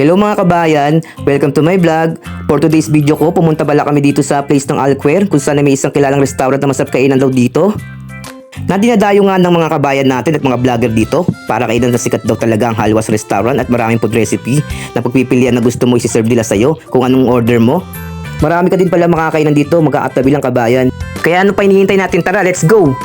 Hello mga kabayan, welcome to my vlog. For today's video ko, pumunta bala kami dito sa place ng Alquer kung saan may isang kilalang restaurant na masarap kainan daw dito. Na dinadayo nga ng mga kabayan natin at mga vlogger dito para kainan na sikat daw talaga ang Halwas Restaurant at maraming food recipe na pagpipilian na gusto mo isi-serve nila sa'yo kung anong order mo. Marami ka din pala makakainan dito, magkakatabi lang kabayan. Kaya ano pa hinihintay natin, tara let's go!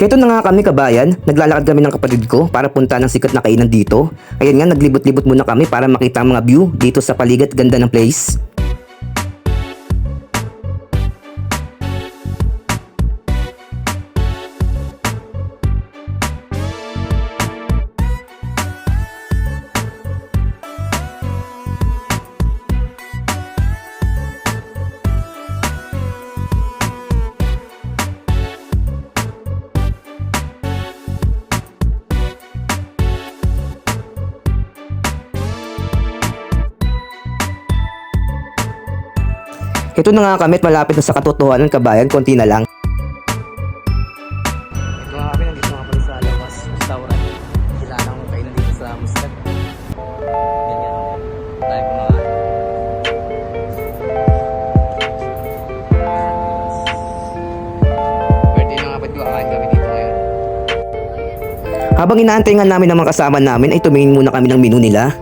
Heto na nga kami kabayan, naglalakad kami ng kapatid ko para punta ng sikat na kainan dito. Ayan nga, naglibot-libot muna kami para makita ang mga view dito sa paligid, ganda ng place. Ito na nga kami at malapit na sa katotohanan kabayan, konti na lang. Ito nga kami, nandito nga pala sa Halwas Restaurant. Kilalang kainan dito sa Muscat. Ganyan, tayo kumain. Pwede na nga ba't kumain kami dito ngayon. Habang inaantay nga namin ang mga kasama namin ay tumingin muna kami ng menu nila.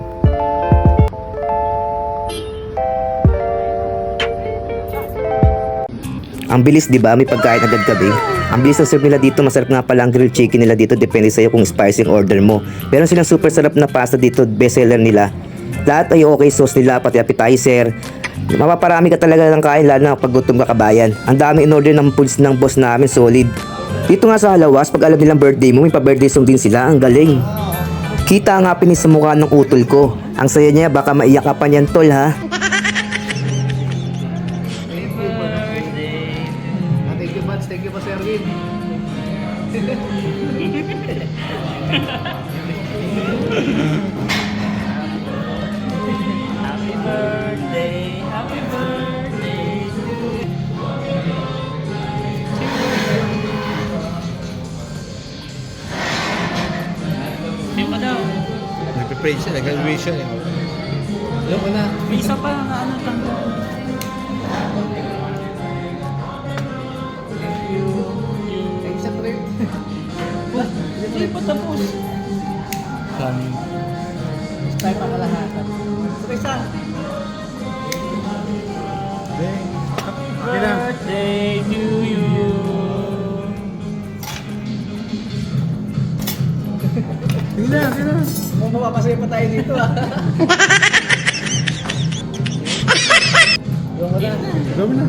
Ang bilis, 'di ba? May pagkain agad gabi. Ang bilis ng serve nila dito. Masarap nga pala ang grilled chicken nila dito. Depende sa iyo kung spicy ang order mo. Meron silang super sarap na pasta dito, best seller nila. Lahat ay okay sauce nila, pati appetizer. Mapaparami ka talaga ng kain lalo na pag gutom ka kabayan. Ang dami in order ng foods ng boss namin, solid. Dito nga sa Halwas, pag alam nilang birthday mo, may pa-birthday song din sila. Ang galing. Kita ang happiness sa mukha ng utol ko. Ang saya niya, baka maiyak ka pa niyan tol ha. Thank you po, Sir Erwin. Happy birthday, happy birthday. Sino daw? Nagpe-pray siya, nag-wish siya. Hello ka na. May isa pa na ano tanto. Thanks sa trip. Hindi pa tapos. Tayo pa kalahatan. Teresa. Birthday to you. Sige na. Mapapasaya pa tayo dito ah. Gawin na.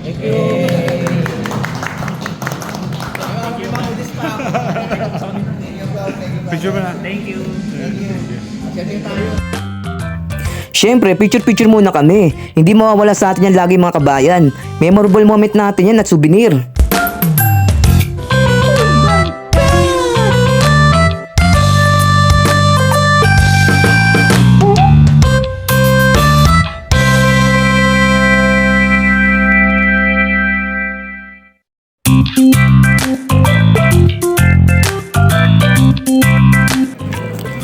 Thank you. Picture ba na? Thank you. Siyempre, picture-picture muna kami. Hindi mawawala sa atin yan lagi mga kabayan. Memorable moment natin yan at souvenir.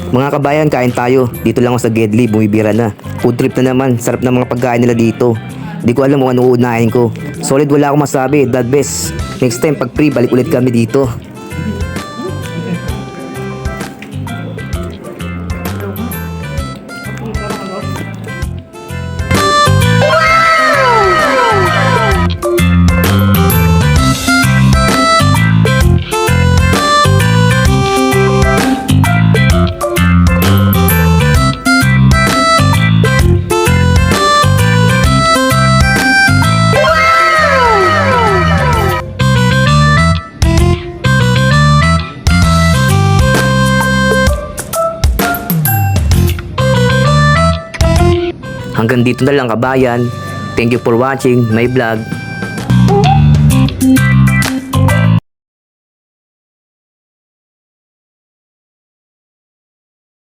Mga kabayan, kain tayo. Dito lang ako sa Gedli, bumibira na. Food trip na naman, sarap ng mga pagkain nila dito. Di ko alam kung ano uunahin ko. Solid, wala akong masabi, that best. Next time pag free, balik ulit kami dito. Hanggang dito na lang kabayan. Thank you for watching my vlog.